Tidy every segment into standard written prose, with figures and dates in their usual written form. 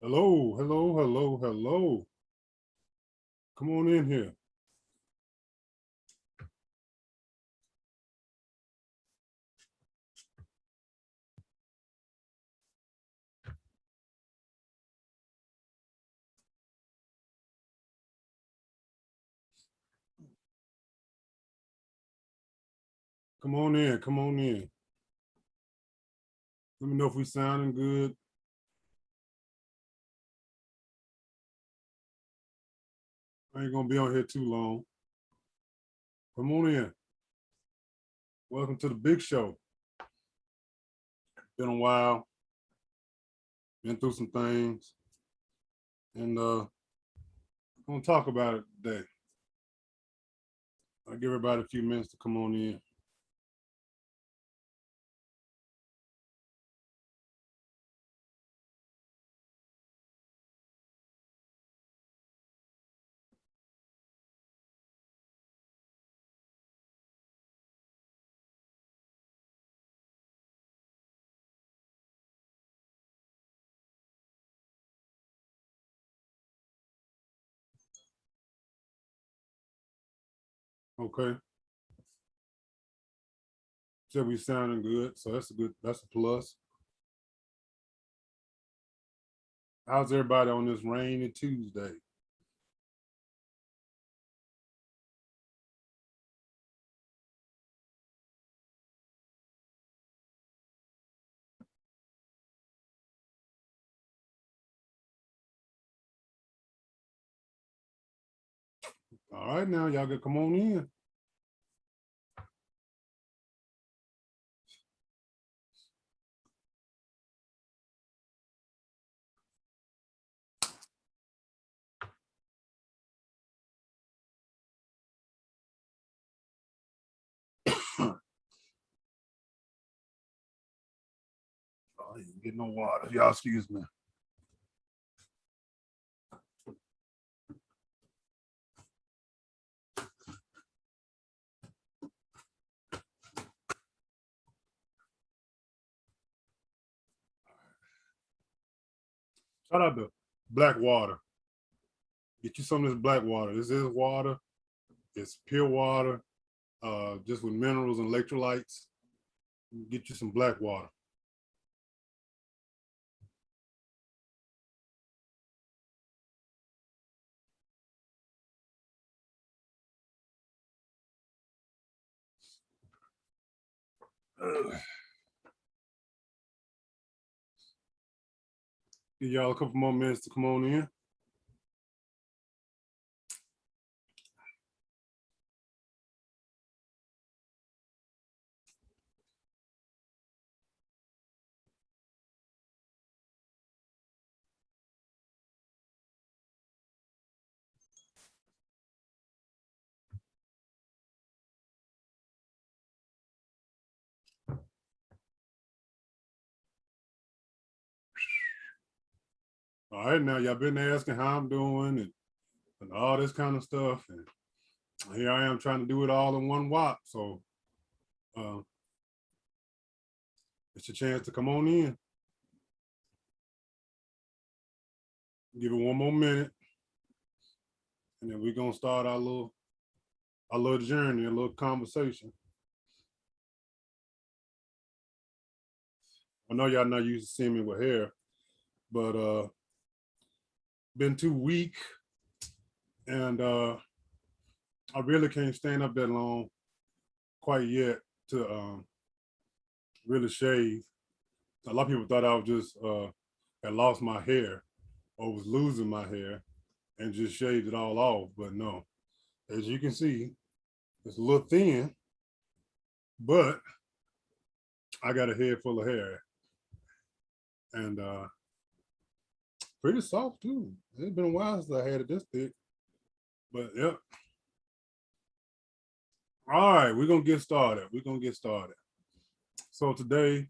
Hello, hello, hello, hello. Come on in here. Come on in. Come on in. Let me know if we sounding good. I ain't gonna be on here too long. Come on in. Welcome to the big show. Been a while. Been through some things. And I'm gonna talk about it today. I'll give everybody a few minutes to come on in. Okay. Said we sounding good, so that's a plus. How's everybody on this rainy Tuesday? All right, now y'all can come on in. I ain't getting no water. Y'all excuse me. Shout out to Black Water. Get you some of this black water. This is water. It's pure water, just with minerals and electrolytes. Get you some black water. Give y'all a couple more minutes to come on in. All right, now y'all been asking how I'm doing and all this kind of stuff. And here I am trying to do it all in one whop. So uh, it's your chance to come on in. Give it one more minute. And then we're gonna start our little journey, a little conversation. I know y'all not used to seeing me with hair, but been too weak and I really can't stand up that long quite yet to really shave. A lot of people thought I was just had lost my hair or was losing my hair and just shaved it all off. But no, as you can see, it's a little thin, but I got a head full of hair and pretty soft too. It's been a while since I had it this thick, but yep. All right, we're gonna get started. We're gonna get started. So today,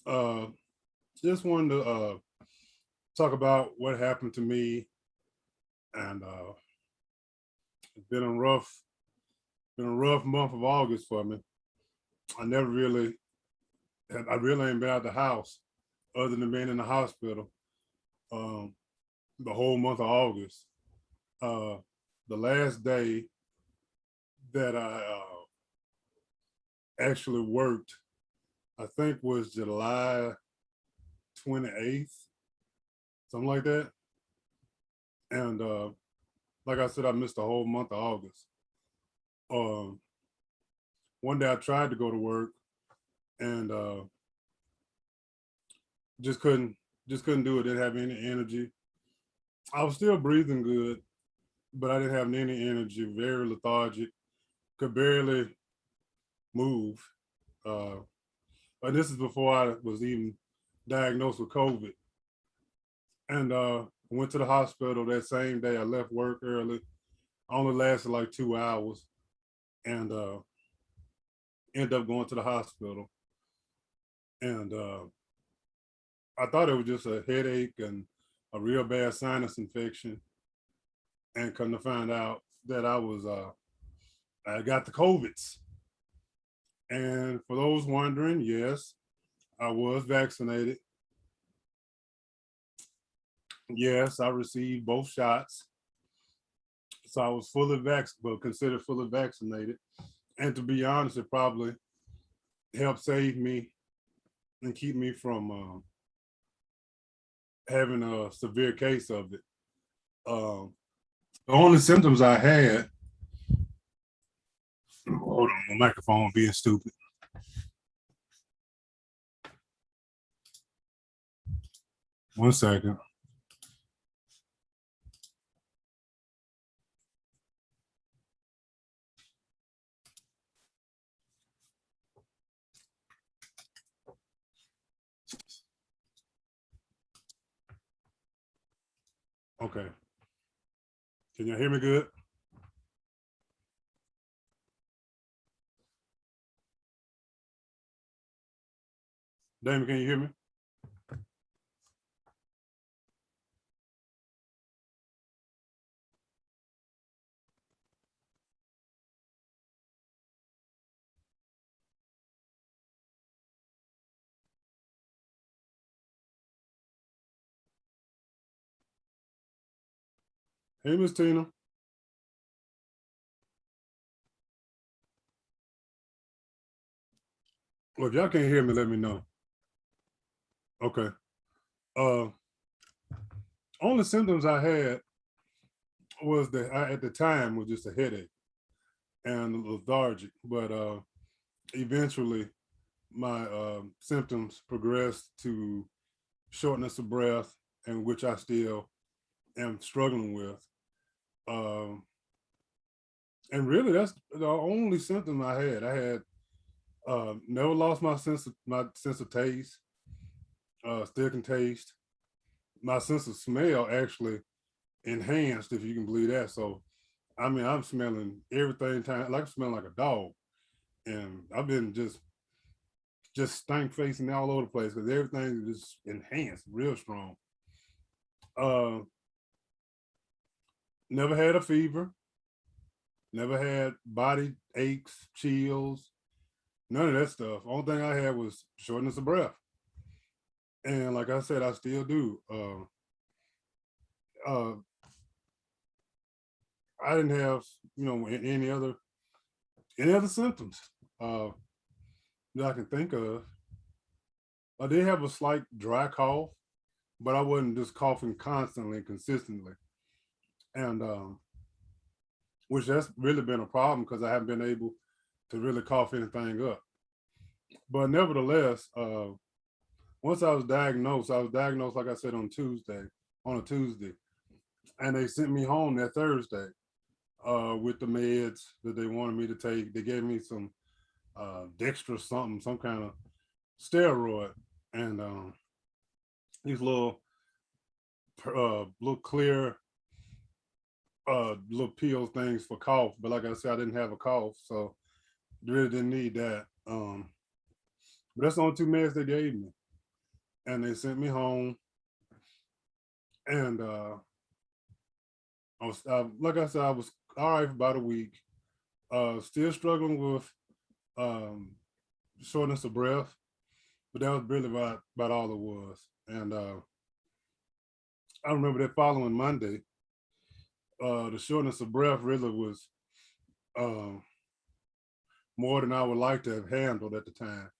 uh, just wanted to talk about what happened to me, and it's been a rough month of August for me. I never really, I really ain't been out the house other than being in the hospital um, the whole month of August. Uh, the last day that I actually worked, I think was July 28th, something like that. And like I said, I missed the whole month of August. Um, one day I tried to go to work and just couldn't just couldn't do it. Didn't have any energy. I was still breathing good, but I didn't have any energy. Very lethargic. Could barely move. Uh, and this is before I was even diagnosed with COVID. And went to the hospital that same day. I left work early. Only lasted like 2 hours, and ended up going to the hospital. And I thought it was just a headache and a real bad sinus infection, and come to find out that I got the COVIDs. And for those wondering, yes, I was vaccinated. Yes, I received both shots. So I was fully vaccinated, well, considered fully vaccinated. And to be honest, it probably helped save me and keep me from having a severe case of it. The only symptoms I had, hold on, my microphone being stupid. One second. Okay. Can you hear me good? Damon, can you hear me? Hey, Miss Tina. Well, if y'all can't hear me, let me know. Okay. Uh, only symptoms I had was that I, at the time, was just a headache and lethargic. But eventually, my symptoms progressed to shortness of breath, and which I still am struggling with. Um, and really, that's the only symptom I had. I had never lost my sense of taste. Still can taste. My sense of smell actually enhanced, if you can believe that. So, I mean, I'm smelling everything time like I'm smelling like a dog, and I've been just stank facing all over the place because everything is just enhanced, real strong. Uh, never had a fever. Never had body aches, chills, none of that stuff. Only thing I had was shortness of breath. And like I said, I still do. Uh, I didn't have, any other symptoms uh, that I can think of. I did have a slight dry cough, but I wasn't just coughing constantly, consistently, and which that's really been a problem because I haven't been able to really cough anything up. But nevertheless, once I was diagnosed, like I said, on a Tuesday, and they sent me home that Thursday with the meds that they wanted me to take. They gave me some dextrose something, some kind of steroid, and these little clear little pill things for cough. But like I said, I didn't have a cough, so really didn't need that. But that's the only two meds they gave me, and they sent me home. And I was like I said, I was all right for about a week. Still struggling with um, shortness of breath, but that was really about all it was. And I remember that following Monday, the shortness of breath really was uh, more than I would like to have handled at the time.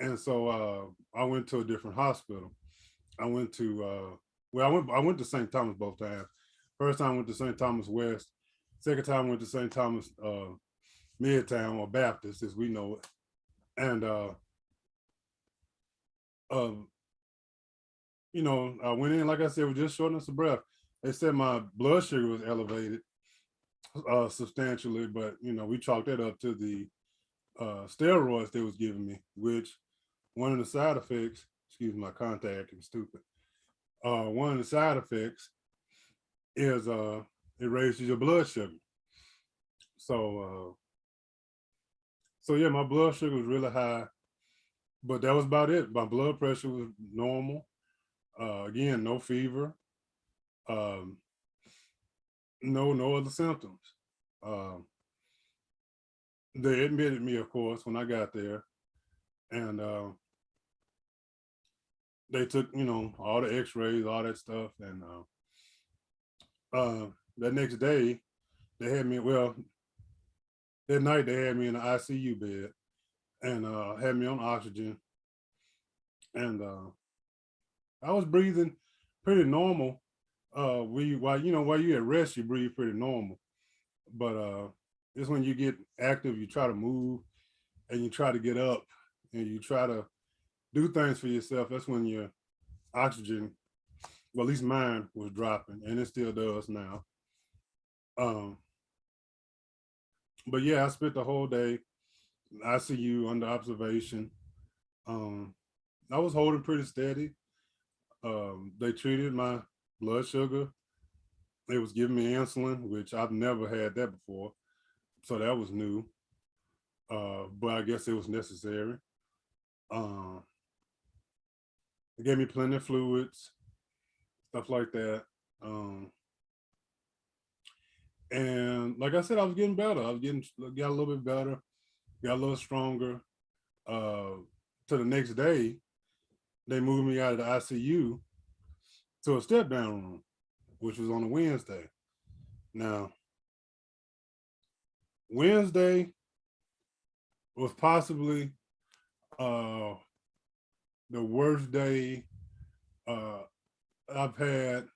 And so I went to a different hospital. I went to I went to St. Thomas both times. First time I went to St. Thomas West. Second time I went to St. Thomas Midtown, or Baptist as we know it. And uh, you know, I went in, like I said, with just shortness of breath. They said my blood sugar was elevated substantially, but you know, we chalked that up to the steroids they was giving me, which one of the side effects, excuse my contact, I'm stupid. One of the side effects is it raises your blood sugar. So so yeah, my blood sugar was really high, but that was about it. My blood pressure was normal. Again, no fever, um, no other symptoms. Um, they admitted me, of course, when I got there, and they took, you know, all the X-rays, all that stuff, and that next day they had me. Well, that night they had me in an ICU bed and had me on oxygen, and I was breathing pretty normal. While you know, while you're at rest, you breathe pretty normal, but it's when you get active, you try to move and you try to get up and you try to do things for yourself. That's when your oxygen, well, at least mine, was dropping, and it still does now. Um, but yeah, I spent the whole day in ICU under observation. Um, I was holding pretty steady. They treated my blood sugar. They was giving me insulin, which I've never had that before, so that was new. But I guess it was necessary. Uh, they gave me plenty of fluids, stuff like that. Um, and like I said, I was getting better. Got a little bit better, got a little stronger. Uh, to the next day, they moved me out of the ICU to a step down room, which was on a Wednesday. Now, Wednesday was possibly uh, the worst day uh, I've had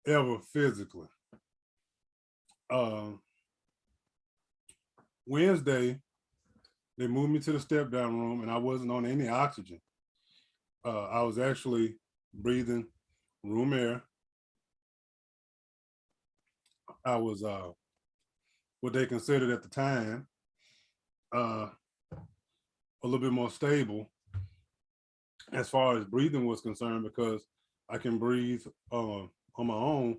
ever physically. Uh, Wednesday, they moved me to the step down room, and I wasn't on any oxygen. I was actually breathing room air. I was what they considered at the time uh, a little bit more stable as far as breathing was concerned, because I can breathe on my own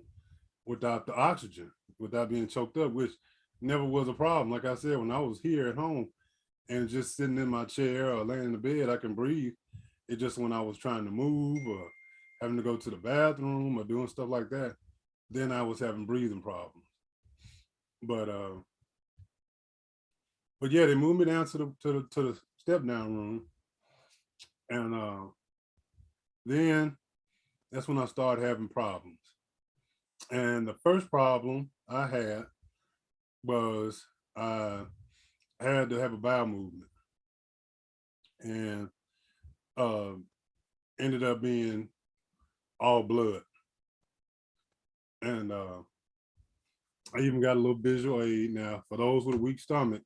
without the oxygen, without being choked up, which never was a problem. Like I said, when I was here at home and just sitting in my chair or laying in the bed, I can breathe. It just when I was trying to move or having to go to the bathroom or doing stuff like that, then I was having breathing problems. But but yeah, they moved me down to the step down room, and then that's when I started having problems. And the first problem I had was I had to have a bowel movement, and uh, ended up being all blood. And I even got a little visual aid. Now, for those with a weak stomach,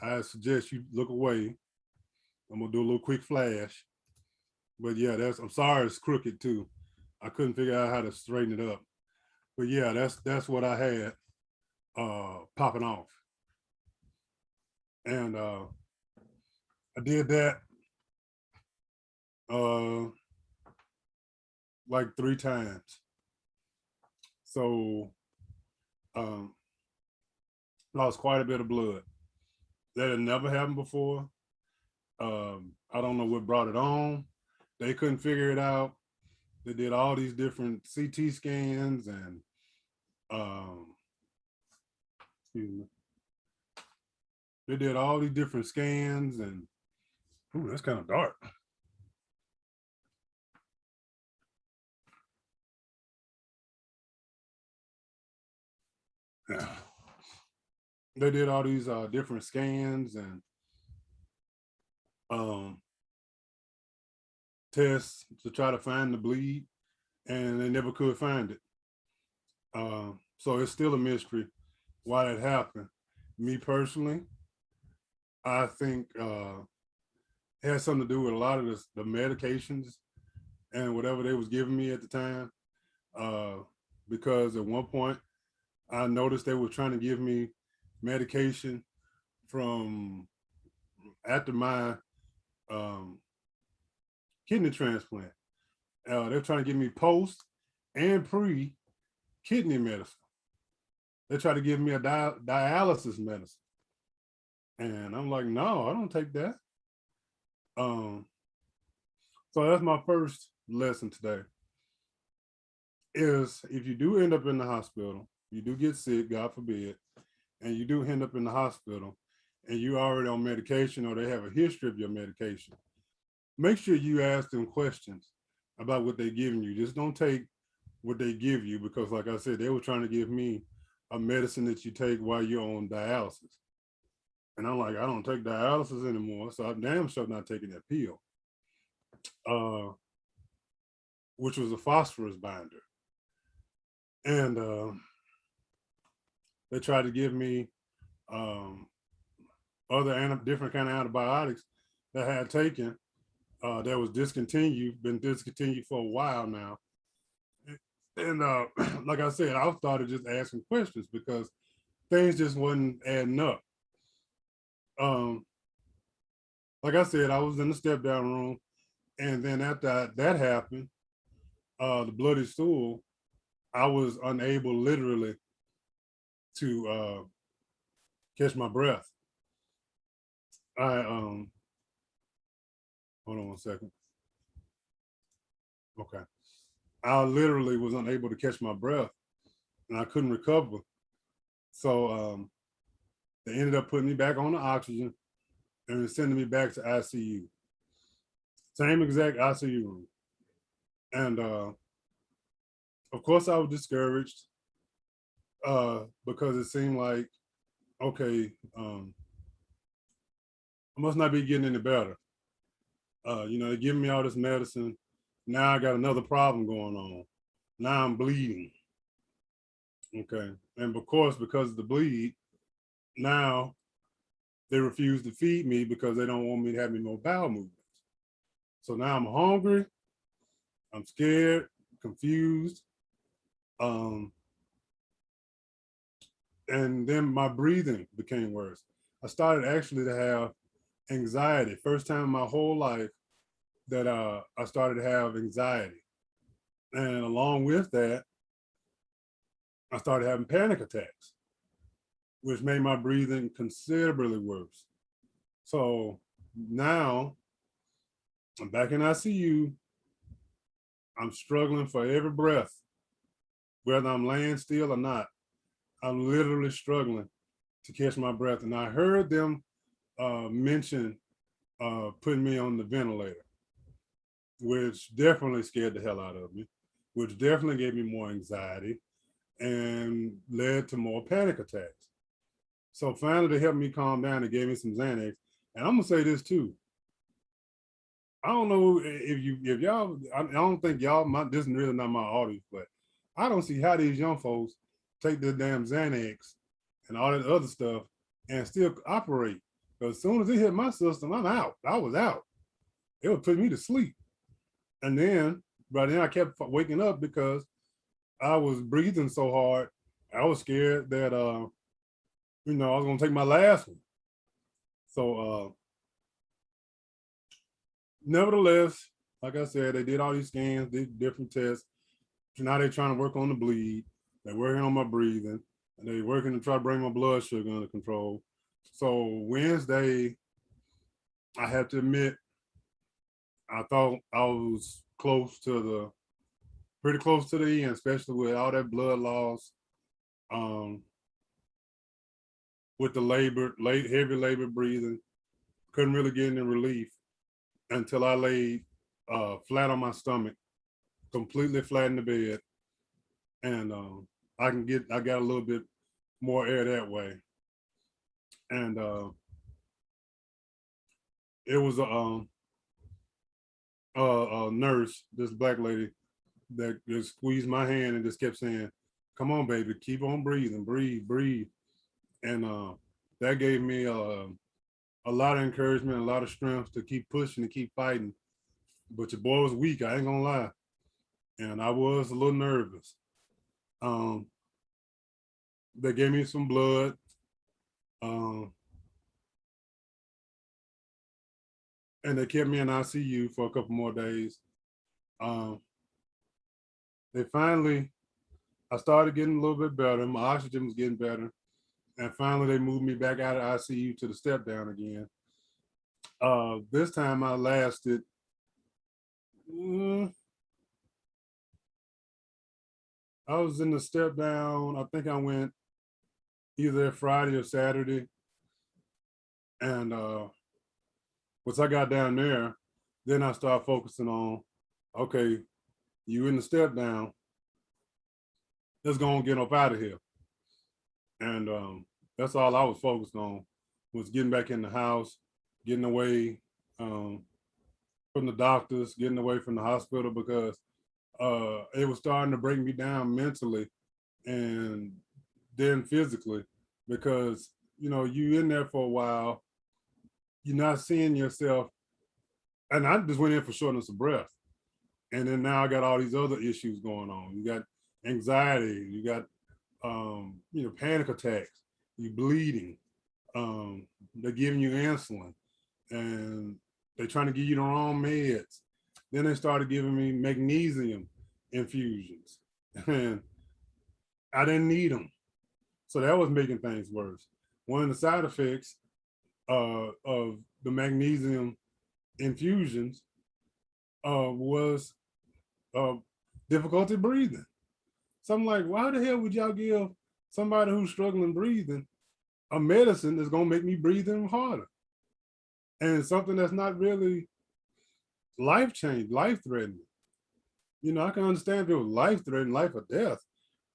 I suggest you look away. I'm gonna do a little quick flash. But yeah, I'm sorry it's crooked too. I couldn't figure out how to straighten it up. But yeah, that's what I had popping off. And I did that uh like 3 times. So um lost quite a bit of blood. That had never happened before. I don't know what brought it on. They couldn't figure it out. They did all these different CT scans and um, excuse me. They did all these different scans and ooh, that's kind of dark. they did all these different scans and um, tests to try to find the bleed, and they never could find it. So it's still a mystery why that happened. Me personally, I think it has something to do with a lot of the medications and whatever they was giving me at the time. Uh, because at one point I noticed they were trying to give me medication from after my um, kidney transplant. They're trying to give me post and pre kidney medicine. They try to give me a dialysis medicine, and I'm like, no, I don't take that. Um, so that's my first lesson today. Is if you do end up in the hospital, you do get sick, God forbid, and you do end up in the hospital, and you're already on medication or they have a history of your medication, make sure you ask them questions about what they're giving you. Just don't take what they give you because, like I said, they were trying to give me a medicine that you take while you're on dialysis. And I'm like, I don't take dialysis anymore, so I'm damn sure not taking that pill, uh, which was a phosphorus binder. And they tried to give me um, other different kind of antibiotics that I had taken that was discontinued, been discontinued for a while now. And like I said, I started just asking questions because things just wasn't adding up. Um, like I said, I was in the step down room, and then after that happened, the bloody stool, I was unable literally to catch my breath. I hold on one second. Okay, I literally was unable to catch my breath, and I couldn't recover. So they ended up putting me back on the oxygen and sending me back to ICU. Same exact ICU room. And of course, I was discouraged because it seemed like, okay, I must not be getting any better. They're giving me all this medicine. Now I got another problem going on. Now I'm bleeding. Okay. And of course, because of the bleed, now they refuse to feed me because they don't want me to have any more bowel movements. So now I'm hungry, I'm scared, confused. Um, and then my breathing became worse. I started actually to have anxiety. First time in my whole life that I started to have anxiety. And along with that, I started having panic attacks, which made my breathing considerably worse. So now I'm back in ICU. I'm struggling for every breath, whether I'm laying still or not. I'm literally struggling to catch my breath. And I heard them mention putting me on the ventilator, which definitely scared the hell out of me, which definitely gave me more anxiety and led to more panic attacks. So finally, they helped me calm down and gave me some Xanax. And I'm gonna say this too. I don't know if y'all. I don't think y'all. This is really not my audience, but I don't see how these young folks take the damn Xanax and all that other stuff and still operate. Because as soon as it hit my system, I'm out. I was out. It would put me to sleep. And then, by then I kept waking up because I was breathing so hard. I was scared that I was gonna take my last one. So nevertheless, like I said, they did all these scans, did different tests. So now they're trying to work on the bleed. They're working on my breathing. And they're working to try to bring my blood sugar under control. So Wednesday, I have to admit, I thought I was pretty close to the end, especially with all that blood loss, um, with the heavy labor breathing. Couldn't really get any relief until I laid flat on my stomach, completely flat in the bed, and I got a little bit more air that way. And it was a nurse, this black lady, that just squeezed my hand and just kept saying, "Come on, baby, keep on breathing, breathe, breathe." And that gave me a lot of encouragement, a lot of strength to keep pushing, to keep fighting. But your boy was weak, I ain't gonna lie. And I was a little nervous. Um, they gave me some blood. Um, and they kept me in ICU for a couple more days. Um, they finally, I started getting a little bit better. My oxygen was getting better. And finally, they moved me back out of ICU to the step down again. This time I lasted, mm, I was in the step down. I think I went either Friday or Saturday. And once I got down there, then I started focusing on, okay, you in the step down, let's go and get up out of here. And that's all I was focused on, was getting back in the house, getting away from the doctors, getting away from the hospital, because it was starting to break me down mentally and then physically, because you in there for a while, you're not seeing yourself. And I just went in for shortness of breath. And then now I got all these other issues going on. You got anxiety, you got panic attacks, you bleeding, they're giving you insulin, and they're trying to give you the wrong meds. Then they started giving me magnesium infusions, and I didn't need them. So that was making things worse. One of the side effects of the magnesium infusions was uh, difficulty breathing. So I'm like, why the hell would y'all give somebody who's struggling breathing a medicine that's gonna make me breathe even harder? And something that's not really life changing, life threatening. I can understand if it was life threatening, life or death,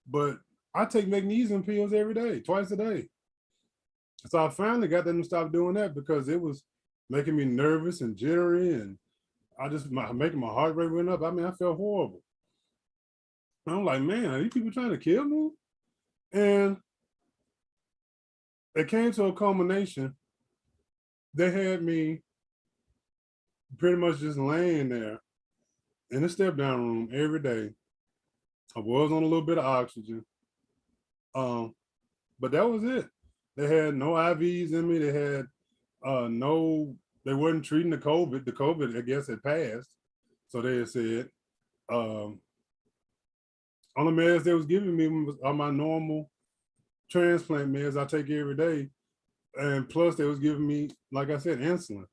but I take magnesium pills every day, twice a day. So I finally got them to stop doing that, because it was making me nervous and jittery, and making my heart rate went up. I mean, I felt horrible. And I'm like, man, are these people trying to kill me? And it came to a culmination. They had me pretty much just laying there in the step down room every day. I was on a little bit of oxygen. But that was it. They had no IVs in me. They had they weren't treating the COVID. The COVID, I guess, had passed. So they had said, only meds they was giving me are my normal transplant meds I take every day. And plus they was giving me, like I said, insulin.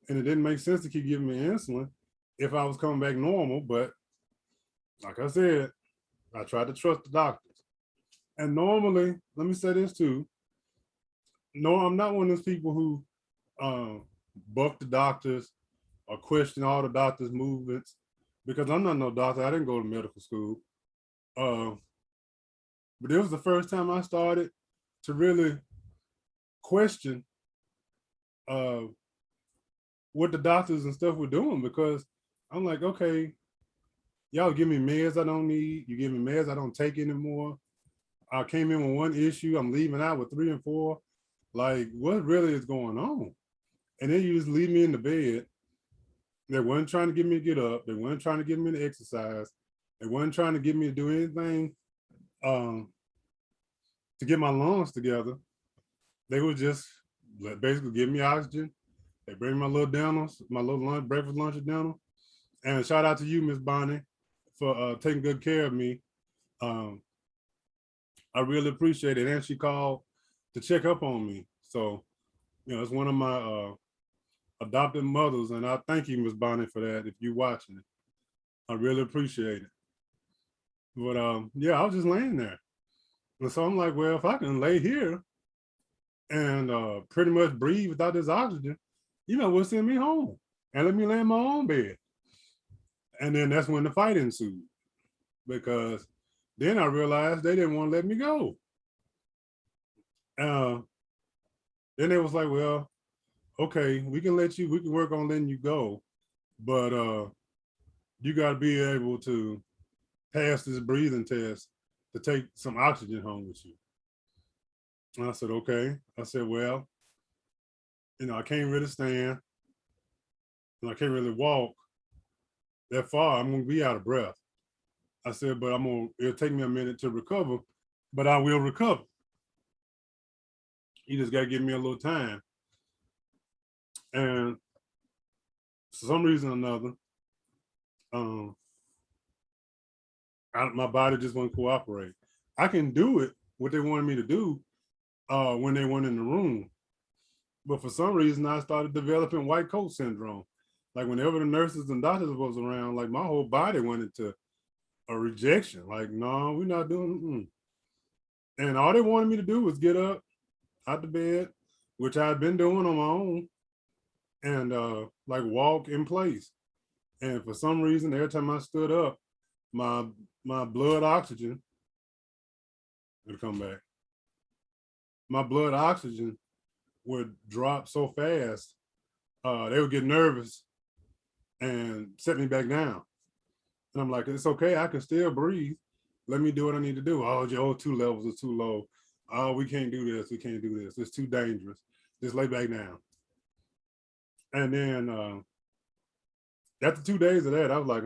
And it didn't make sense to keep giving me insulin if I was coming back normal. But like I said, I tried to trust the doctors. And normally, let me say this too. No, I'm not one of those people who buck the doctors or question all the doctors' movements, because I'm not no doctor. I didn't go to medical school. But it was the first time I started to really question uh, what the doctors and stuff were doing, because I'm like, okay, y'all give me meds I don't need. You give me meds I don't take anymore. I came in with one issue. I'm leaving out with 3 and 4. Like, what really is going on? And then you just leave me in the bed. They weren't trying to get me to get up. They weren't trying to get me to exercise. They weren't trying to get me to do anything to get my lungs together. They would just basically give me oxygen. They bring my little dinners, my little lunch, breakfast, lunch, and dinner. And shout out to you, Miss Bonnie, for taking good care of me. Um, I really appreciate it. And she called to check up on me. So, it's one of my adopted mothers, and I thank you, Miss Bonnie, for that. If you're watching it, I really appreciate it. But yeah, I was just laying there, and so I'm like, well, if I can lay here and pretty much breathe without this oxygen, we'll send me home and let me lay in my own bed. And then that's when the fight ensued, because then I realized they didn't want to let me go. Then they was like, well, okay, we can work on letting you go, but you got to be able to pass this breathing test to take some oxygen home with you. And I said, okay. I said, well, I can't really stand and I can't really walk that far. I'm gonna be out of breath. I said, but it'll take me a minute to recover, but I will recover. You just gotta give me a little time. And for some reason or another, um, my body just won't cooperate. I can do it, what they wanted me to do, when they weren't in the room. But for some reason, I started developing white coat syndrome. Like whenever the nurses and doctors was around, like my whole body went into a rejection. Like, no, we're not doing it. And all they wanted me to do was get up out the bed, which I'd been doing on my own, and like walk in place. And for some reason, every time I stood up, my blood oxygen would come back. My blood oxygen would drop so fast, they would get nervous and set me back down. And I'm like, it's okay, I can still breathe. Let me do what I need to do. Oh, your O2 levels are too low. Oh, we can't do this. We can't do this. It's too dangerous. Just lay back down. And then after 2 days of that, I was like,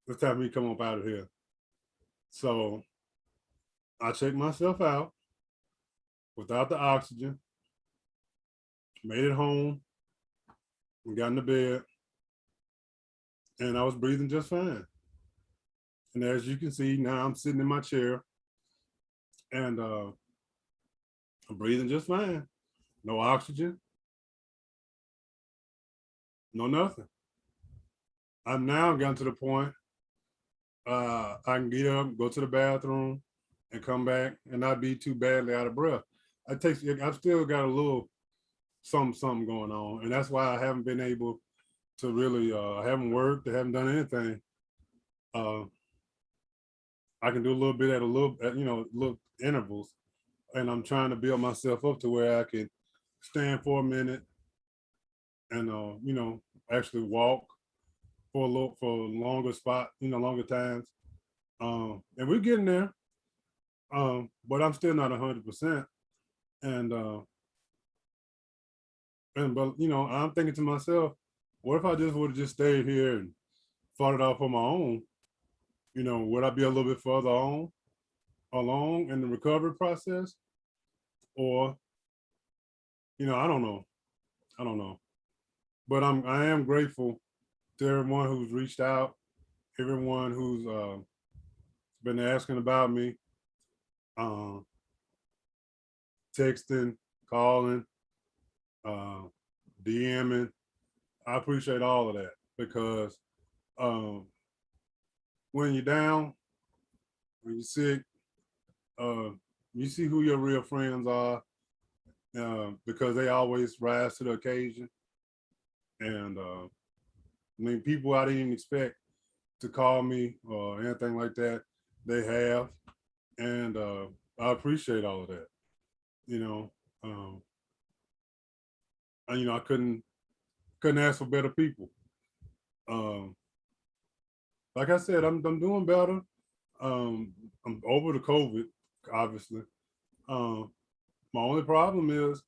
it's time for me to come up out of here. So I checked myself out without the oxygen, made it home, and got in the bed, and I was breathing just fine. And as you can see, now I'm sitting in my chair, and I'm breathing just fine. No oxygen, no nothing. I'm now gotten to the point I can get up, go to the bathroom, and come back and not be too badly out of breath. I've still got a little something going on, and that's why I haven't been able to really. I haven't worked. I haven't done anything. I can do a little bit at little intervals, and I'm trying to build myself up to where I can stand for a minute and actually walk for a longer spot, longer times. And we're getting there, but I'm still not 100%. And but I'm thinking to myself, what if I just would have just stayed here and fought it out for my own? Would I be a little bit further along in the recovery process? Or, I don't know. I don't know. But I am grateful to everyone who's reached out, everyone who's been asking about me, uh, texting, calling, uh, DMing. I appreciate all of that because um, when you're down, when you're sick, uh, you see who your real friends are because they always rise to the occasion. And I mean, people I didn't even expect to call me or anything like that, they have. And I appreciate all of that. You know, um, I couldn't ask for better people. Um, like I said, I'm doing better. I'm over the COVID, obviously. Um, my only problem is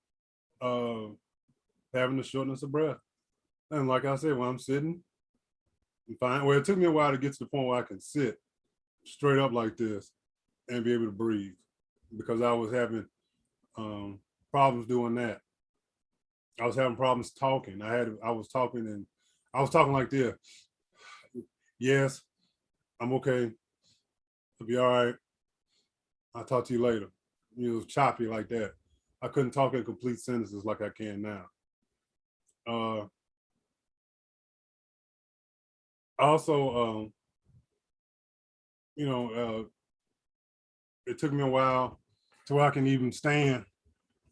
uh, having the shortness of breath. And like I said, when I'm sitting, I'm fine. Well, it took me a while to get to the point where I can sit straight up like this and be able to breathe because I was having problems doing that. I was having problems talking. I was talking like this. Yes, I'm okay. I'll be all right. I'll talk to you later. It was choppy like that. I couldn't talk in complete sentences like I can now. Uh, also, you know, it took me a while to where I can even stand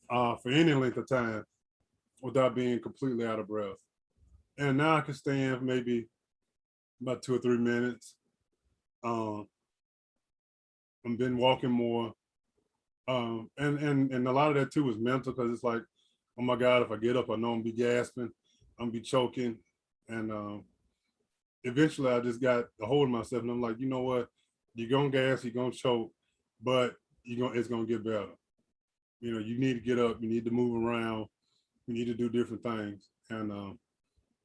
for any length of time without being completely out of breath. And now I can stand maybe about 2 or 3 minutes. I've been walking more. And a lot of that too is mental, because it's like, oh my God, if I get up, I know I'm gonna be gasping, I'm gonna be choking. And eventually I just got a hold of myself, and I'm like, you know what? You're gonna gas, you're gonna choke, but it's gonna get better. You know, you need to get up, you need to move around, you need to do different things. And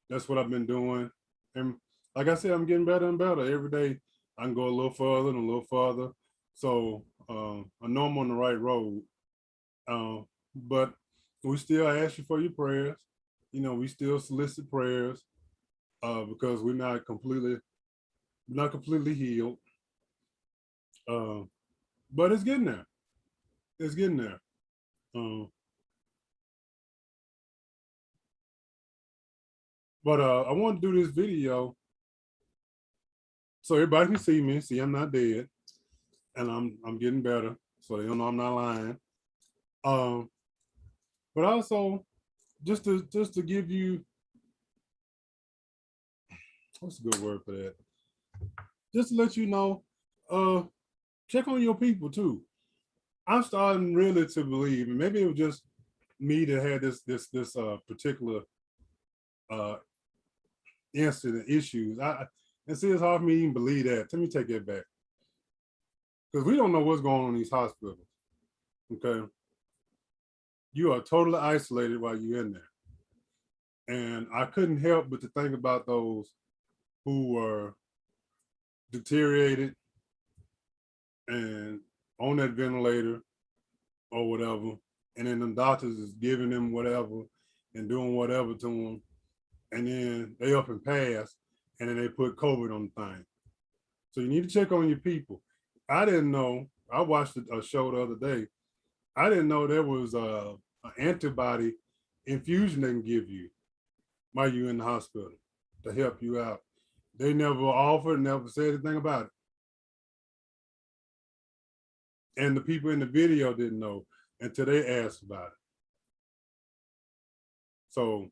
that's what I've been doing. And like I said, I'm getting better and better every day. I can go a little further and a little further. So I know I'm on the right road. But we still ask you for your prayers. You know, we still solicit prayers because we're not completely healed. Uh, but it's getting there. It's getting there. Uh, but I want to do this video so everybody can see me, see I'm not dead, and I'm getting better, so they don't know I'm not lying. Um, but also just to give you, what's a good word for that? Just to let you know, uh, check on your people too. I'm starting really to believe, and maybe it was just me that had this particular uh incident issues. And see, it's hard for me to even believe that. Let me take that back, because we don't know what's going on in these hospitals. Okay, you are totally isolated while you're in there, and I couldn't help but to think about those who were deteriorated and on that ventilator or whatever, and then the doctors is giving them whatever and doing whatever to them, and then they up and pass, and then they put COVID on the thing. So you need to check on your people. I didn't know. I watched a show the other day. I didn't know there was an antibody infusion they can give you while you're in the hospital to help you out. They never offered, never said anything about it. And the people in the video didn't know until they asked about it. So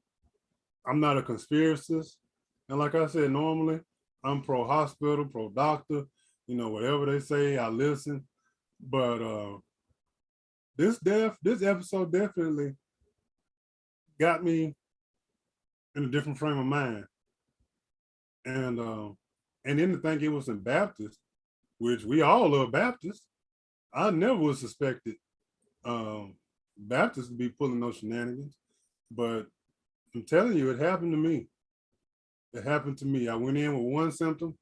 I'm not a conspiracist. And like I said, normally I'm pro hospital, pro doctor, you know, whatever they say, I listen. But this episode definitely got me in a different frame of mind. And then to think it was in Baptist, which we all love Baptists. I never would suspected um Baptists to be pulling those shenanigans. But I'm telling you, it happened to me. It happened to me. I went in with one symptom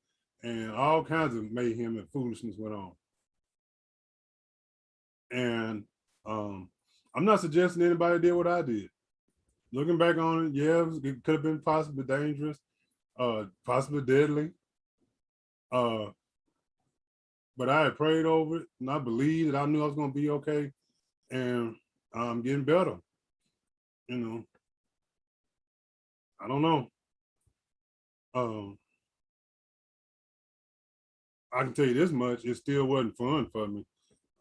and all kinds of mayhem and foolishness went on. And I'm not suggesting anybody did what I did. Looking back on it, yeah, it could have been possibly dangerous, possibly deadly. Uh, but I had prayed over it and I believed that I knew I was going to be okay. And I'm getting better. You know, I don't know. Um, I can tell you this much: it still wasn't fun for me.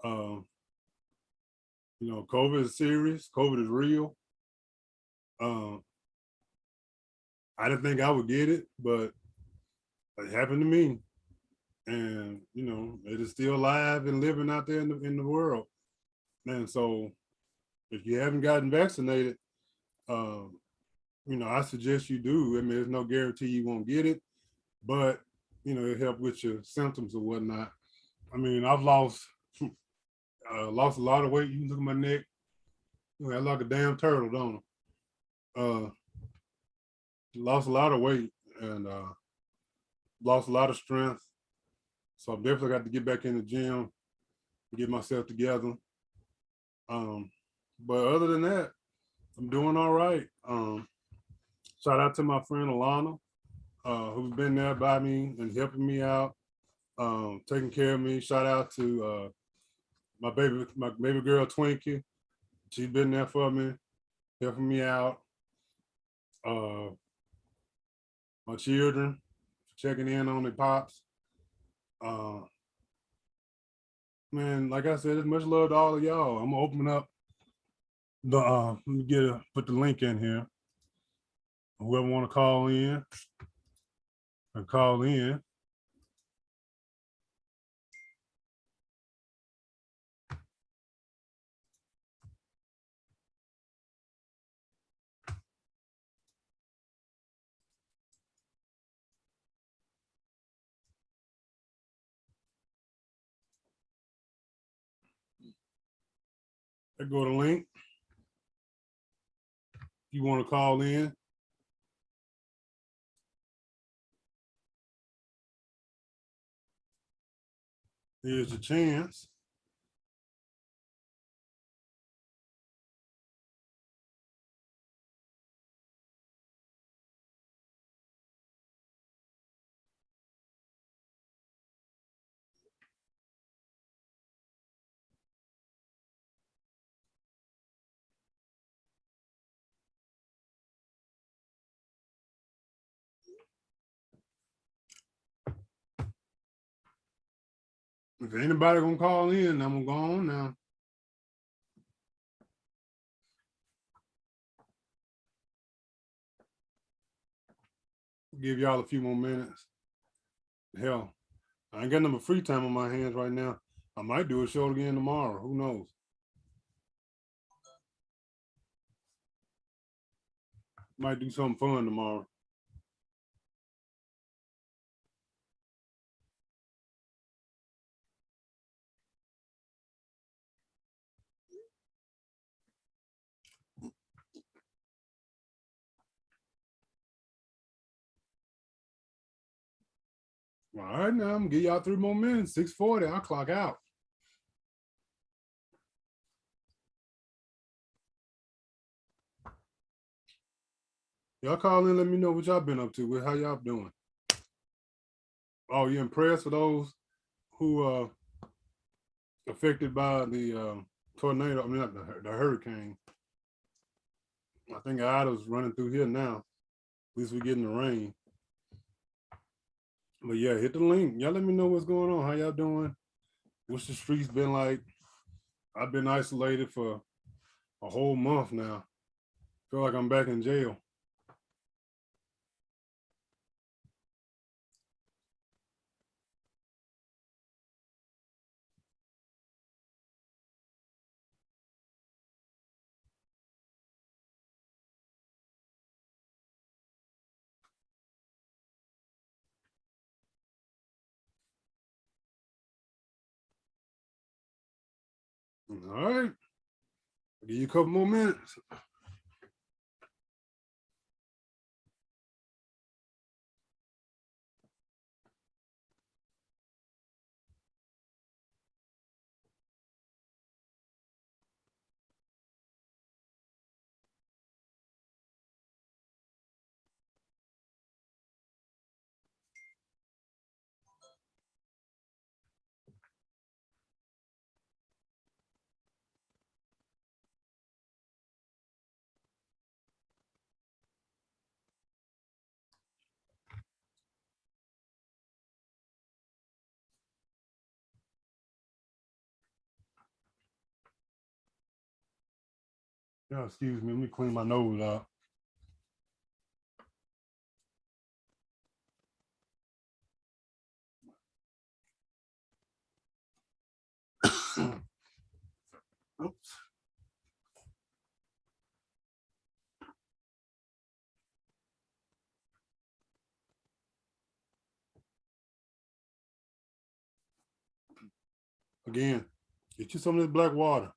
Um, you know, COVID is serious. COVID is real. Um, I didn't think I would get it, but it happened to me. And you know, it is still alive and living out there in the world. And so, if you haven't gotten vaccinated, um, you know, I suggest you do. I mean, there's no guarantee you won't get it, but you know, it helps with your symptoms or whatnot. I mean, I've lost a lot of weight. You can look at my neck. You know, I like a damn turtle, don't I? Lost a lot of weight and lost a lot of strength. So I've definitely got to get back in the gym, get myself together. Um, but other than that, I'm doing all right. Shout out to my friend Alana, who's been there by me and helping me out, taking care of me. Shout out to my baby girl Twinkie. She's been there for me, helping me out. Uh, my children, checking in on the pops. Uh, man, like I said, it's much love to all of y'all. I'm gonna open up the let me put the link in here. Whoever want to call in and call in. There go the link. If you want to call in. Here's your chance. If anybody gonna call in, I'm gonna go on now. Give y'all a few more minutes. Hell, I ain't got no free time on my hands right now. I might do a show again tomorrow. Who knows? Might do something fun tomorrow. All right, now I'm gonna give y'all 3 more minutes. 6:40, I'll clock out. Y'all call in, let me know what y'all been up to. How y'all doing? Oh, you impressed with those who affected by the tornado? I mean, not the hurricane. I think Ida's running through here now. At least we're getting the rain. But yeah, hit the link. Y'all let me know what's going on. How y'all doing? What's the streets been like? I've been isolated for a whole month now. Feel like I'm back in jail. All right. I'll give you a couple more minutes. Yeah, excuse me. Let me clean my nose out. Oops. Again, get you some of this black water.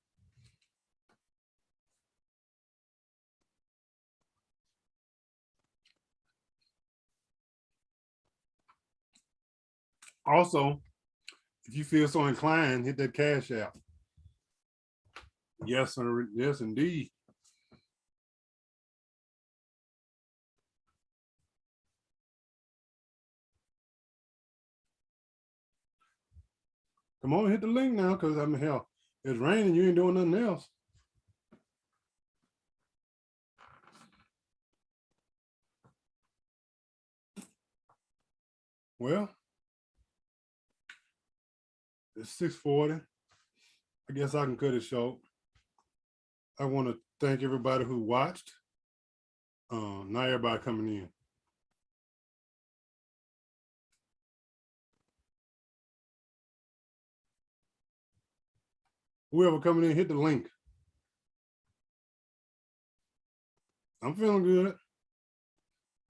Also, if you feel so inclined, hit that Cash App. Yes, sir. Yes, indeed. Come on, hit the link now, because I mean, hell, it's raining. You ain't doing nothing else. Well, it's 6:40. I guess I can cut it short. I want to thank everybody who watched. Not everybody coming in. Whoever coming in, hit the link. I'm feeling good.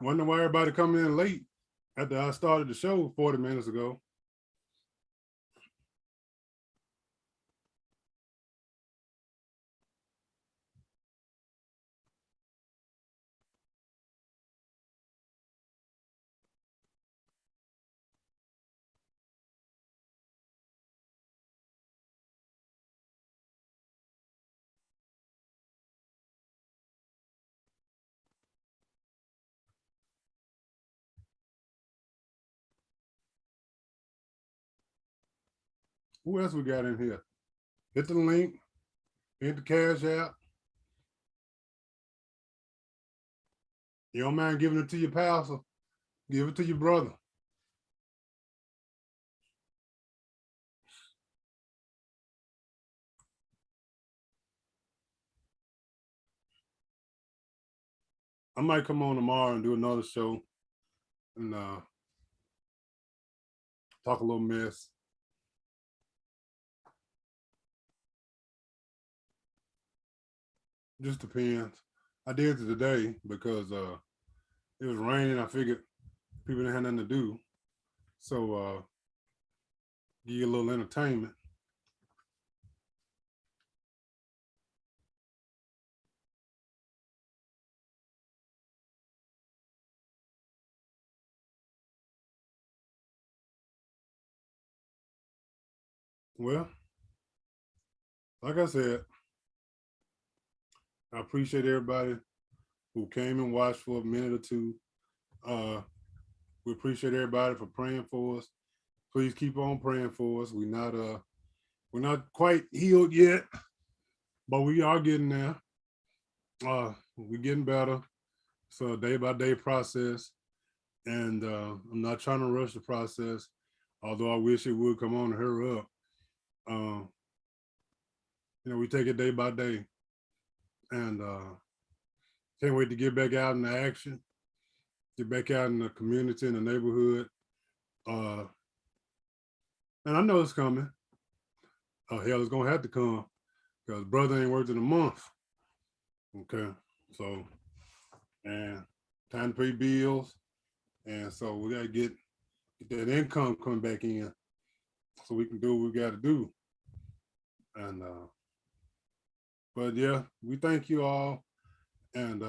Wonder why everybody coming in late after I started the show 40 minutes ago. Who else we got in here? Hit the link, hit the Cash App. You don't mind giving it to your pastor, give it to your brother. I might come on tomorrow and do another show and talk a little mess. Just depends. I did it today because it was raining. I figured people didn't have nothing to do. So give you a little entertainment. Well, like I said, I appreciate everybody who came and watched for a minute or two. We appreciate everybody for praying for us. Please keep on praying for us. We're not quite healed yet, but we are getting there. We're getting better. So day by day process, and I'm not trying to rush the process, although I wish it would come on and hurry up. We take it day by day, and can't wait to get back out in the action, get back out in the community, in the neighborhood. And I know it's coming. Hell, it's gonna have to come because brother ain't worked in a month. Okay, so and time to pay bills, and so we gotta get that income coming back in, so we can do what we got to do. And but yeah, we thank you all, and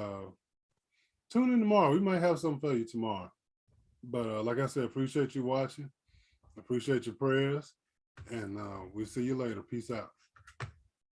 tune in tomorrow. We might have something for you tomorrow. But like I said, appreciate you watching. Appreciate your prayers, and we'll see you later. Peace out.